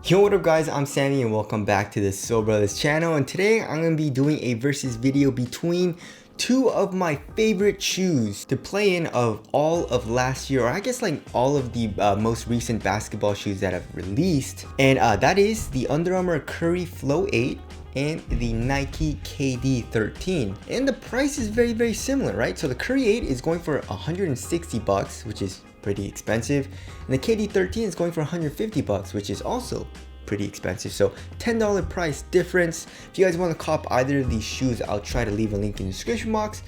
Yo, what up guys, I'm Sammy and welcome back to the Soul Brothers channel, and today I'm going to be doing a versus video between two of my favorite shoes to play in of all of last year, or I guess like all of the most recent basketball shoes that have released, and that is the Under Armour Curry Flow 8 and the Nike KD 13, and the price is very similar, right? So the Curry 8 is going for 160 bucks, which is pretty expensive, and the KD 13 is going for 150 bucks, which is also pretty expensive. So $10 price difference. If you guys want to cop either of these shoes, I'll try to leave a link in the description box.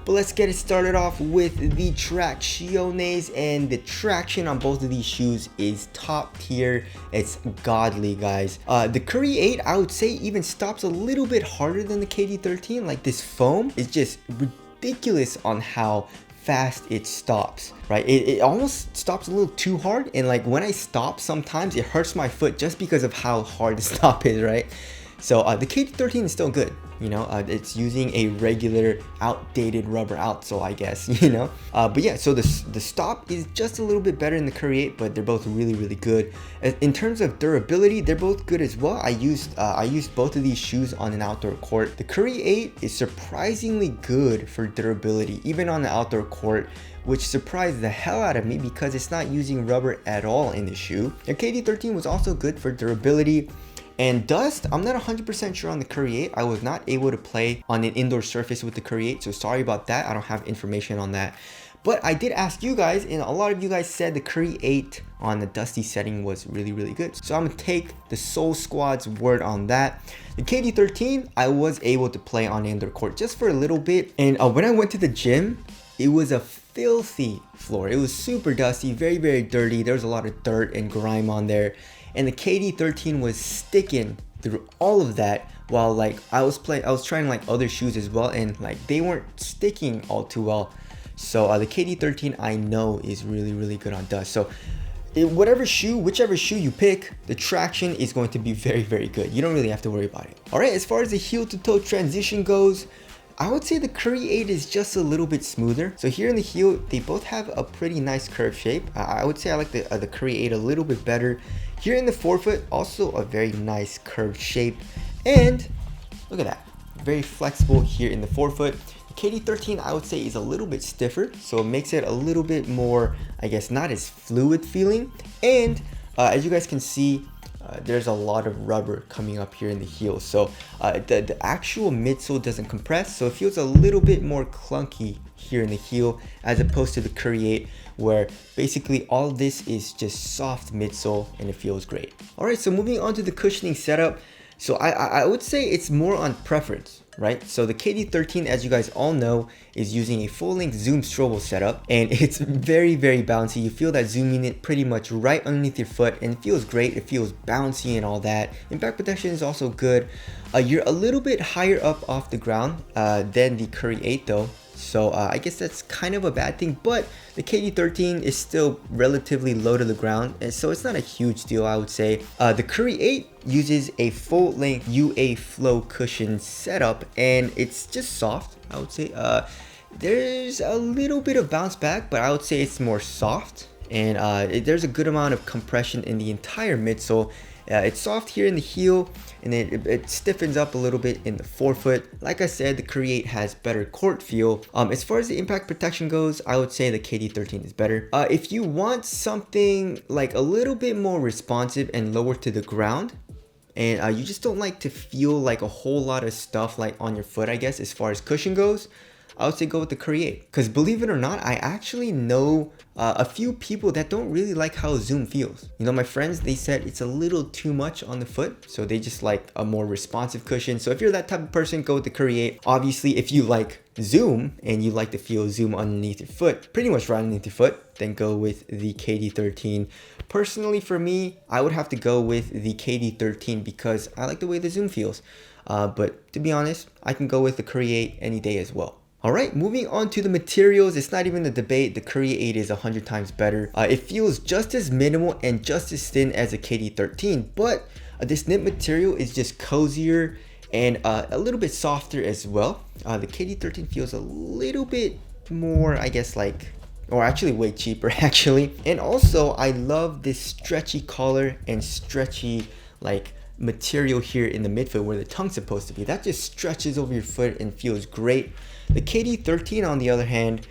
But let's get it started off with the Tracciones, and the traction on both of these shoes is top tier. It's godly, guys. The Curry 8, I would say, even stops a little bit harder than the KD 13. Like, this foam is just ridiculous on how fast it stops, right? It almost stops a little too hard, and like when I stop, sometimes it hurts my foot just because of how hard the stop is, right? So the KD 13 is still good, you know. It's using a regular outdated rubber outsole, I guess, you know. But yeah, so the stop is just a little bit better in the Curry 8, but they're both really good. In terms of durability, they're both good as well. I used both of these shoes on an outdoor court. The Curry 8 is surprisingly good for durability, even on the outdoor court, which surprised the hell out of me because it's not using rubber at all in the shoe. The KD 13 was also good for durability. And dust, I'm not 100% sure on the Curry 8. I was not able to play on an indoor surface with the Curry 8, so sorry about that. I don't have information on that. But I did ask you guys, and a lot of you guys said the Curry 8 on the dusty setting was really good. So I'm gonna take the Soul Squad's word on that. The KD 13, I was able to play on the indoor court just for a little bit. And when I went to the gym, it was a filthy floor. It was super dusty, very dirty. There was a lot of dirt and grime on there. And the KD 13 was sticking through all of that, while like I was trying like other shoes as well, and like they weren't sticking all too well. So the KD 13 I know is really good on dust. So whichever shoe you pick, the traction is going to be very good. You don't really have to worry about it. All right, as far as the heel to toe transition goes, I would say the Curry 8 is just a little bit smoother. So here in the heel, they both have a pretty nice curve shape. I would say I like the Curry 8 a little bit better. Here in the forefoot, also a very nice curved shape. And look at that, very flexible here in the forefoot. The KD 13, I would say, is a little bit stiffer, so it makes it a little bit more, I guess, not as fluid feeling. And as you guys can see, there's a lot of rubber coming up here in the heel, so the actual midsole doesn't compress, so it feels a little bit more clunky here in the heel as opposed to the Curry 8, where basically all this is just soft midsole and it feels great. All right, so moving on to the cushioning setup. So I would say it's more on preference, right? So the KD 13, as you guys all know, is using a full-length Zoom Strobel setup, and it's very bouncy. You feel that Zoom unit pretty much right underneath your foot, and it feels great. It feels bouncy and all that. Impact protection is also good. You're a little bit higher up off the ground than the Curry 8 though. So I guess that's kind of a bad thing, but the KD 13 is still relatively low to the ground, and so it's not a huge deal, I would say. The Curry 8 uses a full-length UA Flow cushion setup, and it's just soft, I would say. There's a little bit of bounce back, but I would say it's more soft, and there's a good amount of compression in the entire midsole. It's soft here in the heel, and then it stiffens up a little bit in the forefoot. Like I said, the Curry 8 has better court feel. As far as the impact protection goes, I would say the KD 13 is better. If you want something like a little bit more responsive and lower to the ground, and you just don't like to feel like a whole lot of stuff like on your foot, I guess, as far as cushion goes, I would say go with the Curry 8. Because believe it or not, I actually know a few people that don't really like how Zoom feels. You know, my friends, they said it's a little too much on the foot, so they just like a more responsive cushion. So if you're that type of person, go with the Curry 8. Obviously, if you like Zoom and you like to feel Zoom underneath your foot, pretty much right underneath your foot, then go with the KD 13. Personally, for me, I would have to go with the KD 13 because I like the way the Zoom feels. But to be honest, I can go with the Curry 8 any day as well. All right, moving on to the materials, it's not even a debate. The Curry 8 is 100 times better. It feels just as minimal and just as thin as a KD 13, but this knit material is just cozier and a little bit softer as well. The KD 13 feels a little bit more, I guess, like, or actually way cheaper actually. And also I love this stretchy collar and stretchy like material here in the midfoot where the tongue's supposed to be. That just stretches over your foot and feels great. The KD13 on the other hand,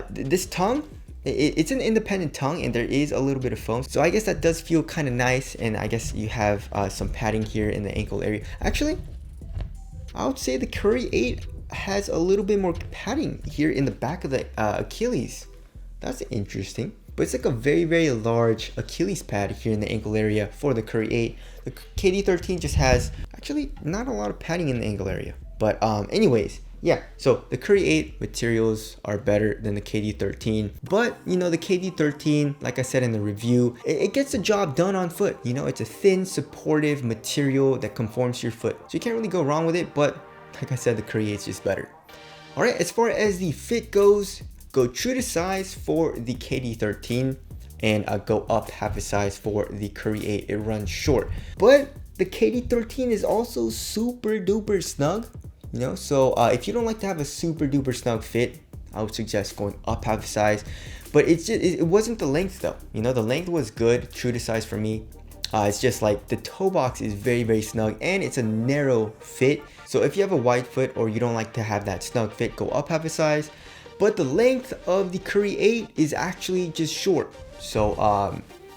this tongue, it's an independent tongue and there is a little bit of foam, so I guess that does feel kind of nice. And I guess you have some padding here in the ankle area. Actually, I would say the Curry 8 has a little bit more padding here in the back of the Achilles. That's interesting. But it's like a very large Achilles pad here in the ankle area for the Curry 8. The KD13 just has actually not a lot of padding in the ankle area. But anyways, yeah, so the Curry 8 materials are better than the KD13. But, you know, the KD13, like I said in the review, it gets the job done on foot. You know, it's a thin, supportive material that conforms to your foot. So you can't really go wrong with it, but like I said, the Curry 8 is just better. All right, as far as the fit goes, go true to size for the KD13 and go up half a size for the Curry 8. It runs short. But the KD13 is also super duper snug. You know, so if you don't like to have a super duper snug fit, I would suggest going up half a size. But it wasn't the length though. You know, the length was good, true to size for me. It's just like the toe box is very snug and it's a narrow fit. So if you have a wide foot or you don't like to have that snug fit, go up half a size. But the length of the Curry 8 is actually just short. So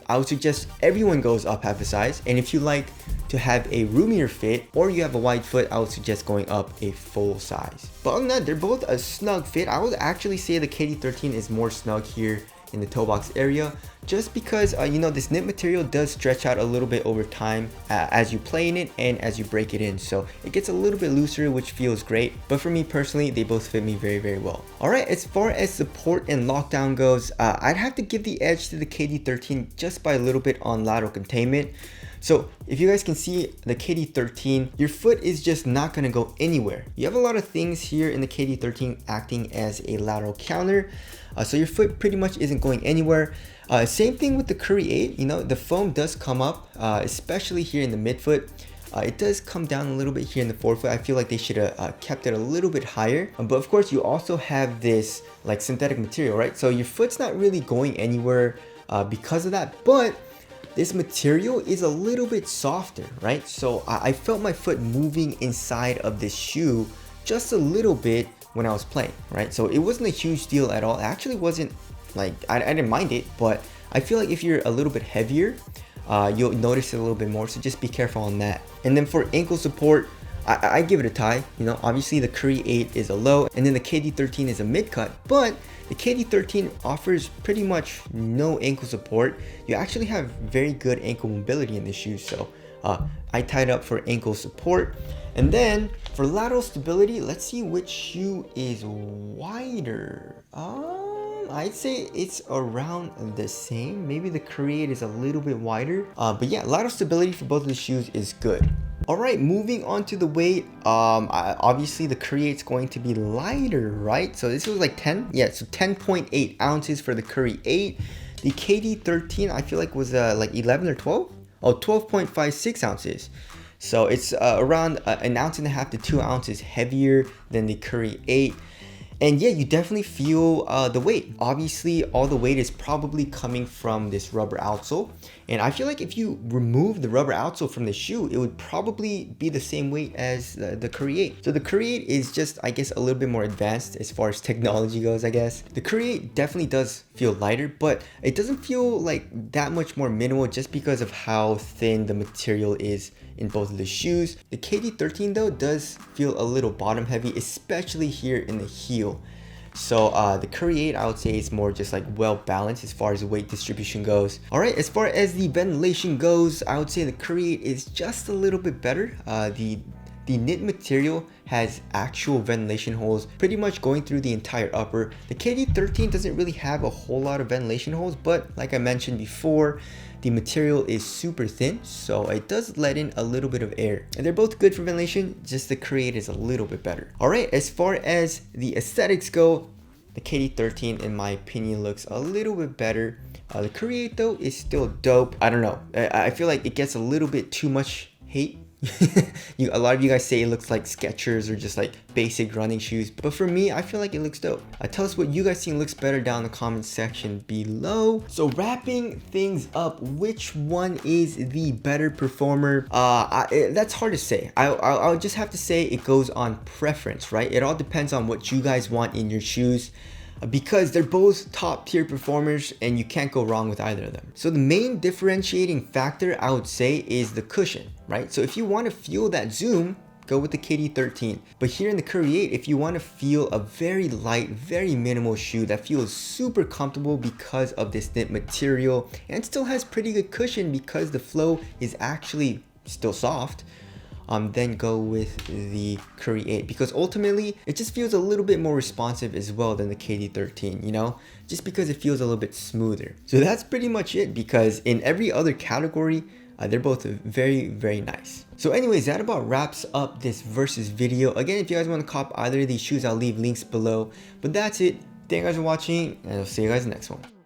I would suggest everyone goes up half a size. And if you like to have a roomier fit or you have a wide foot, I would suggest going up a full size. But other than that, they're both a snug fit. I would actually say the KD13 is more snug here in the toe box area, just because you know, this knit material does stretch out a little bit over time as you play in it and as you break it in, so it gets a little bit looser, which feels great. But for me personally, they both fit me very well. All right, as far as support and lockdown goes, I'd have to give the edge to the KD13 just by a little bit on lateral containment. So if you guys can see the KD13, your foot is just not going to go anywhere. You have a lot of things here in the KD13 acting as a lateral counter. So your foot pretty much isn't going anywhere. Same thing with the Curry 8, you know, the foam does come up, especially here in the midfoot. It does come down a little bit here in the forefoot. I feel like they should have kept it a little bit higher. But of course, you also have this like synthetic material, right? So your foot's not really going anywhere because of that. But this material is a little bit softer, right? So I felt my foot moving inside of this shoe just a little bit when I was playing, right? So it wasn't a huge deal at all. It actually wasn't like, I didn't mind it, but I feel like if you're a little bit heavier, you'll notice it a little bit more. So just be careful on that. And then for ankle support, I give it a tie. You know, obviously the Curry 8 is a low and then the KD13 is a mid cut, but the KD13 offers pretty much no ankle support. You actually have very good ankle mobility in this shoe. So I tied up for ankle support. And then for lateral stability, let's see which shoe is wider. I'd say it's around the same. Maybe the Curry 8 is a little bit wider. But yeah, lateral stability for both of the shoes is good. All right, moving on to the weight. Obviously the Curry 8 is going to be lighter, right? So this was like 10. Yeah, so 10.8 ounces for the Curry 8. The KD13, I feel like was like 11 or 12. Oh, 12.56 ounces. So it's around an ounce and a half to 2 ounces heavier than the Curry 8. And yeah, you definitely feel the weight. Obviously, all the weight is probably coming from this rubber outsole. And I feel like if you remove the rubber outsole from the shoe, it would probably be the same weight as the Curry 8. So the Curry 8 is just, I guess, a little bit more advanced as far as technology goes, I guess. The Curry 8 definitely does feel lighter, but it doesn't feel like that much more minimal just because of how thin the material is in both of the shoes. The KD13 though does feel a little bottom heavy, especially here in the heel. So the Curry 8, I would say, is more just like well balanced as far as the weight distribution goes. All right, as far as the ventilation goes, I would say the Curry 8 is just a little bit better. The knit material has actual ventilation holes pretty much going through the entire upper. The KD13 doesn't really have a whole lot of ventilation holes, but like I mentioned before, the material is super thin, so it does let in a little bit of air. And they're both good for ventilation, just the Curry 8 is a little bit better. All right, as far as the aesthetics go, the KD13, in my opinion, looks a little bit better. The Curry 8 though is still dope. I don't know. I feel like it gets a little bit too much hate A lot of you guys say it looks like Skechers or just like basic running shoes, but for me, I feel like it looks dope. Tell us what you guys think looks better down in the comment section below. So wrapping things up, which one is the better performer? That's hard to say. I'll just have to say it goes on preference, right? It all depends on what you guys want in your shoes, because they're both top tier performers and you can't go wrong with either of them. So the main differentiating factor, I would say, is the cushion, right? So if you want to feel that zoom, go with the KD13. But here in the Curry 8, if you want to feel a very light, very minimal shoe that feels super comfortable because of this knit material and still has pretty good cushion because the flow is actually still soft, then go with the Curry 8, because ultimately it just feels a little bit more responsive as well than the KD13, you know, just because it feels a little bit smoother. So that's pretty much it, because in every other category, they're both very, very nice. So anyways, that about wraps up this versus video. Again, if you guys want to cop either of these shoes, I'll leave links below. But that's it. Thank you guys for watching, and I'll see you guys in the next one.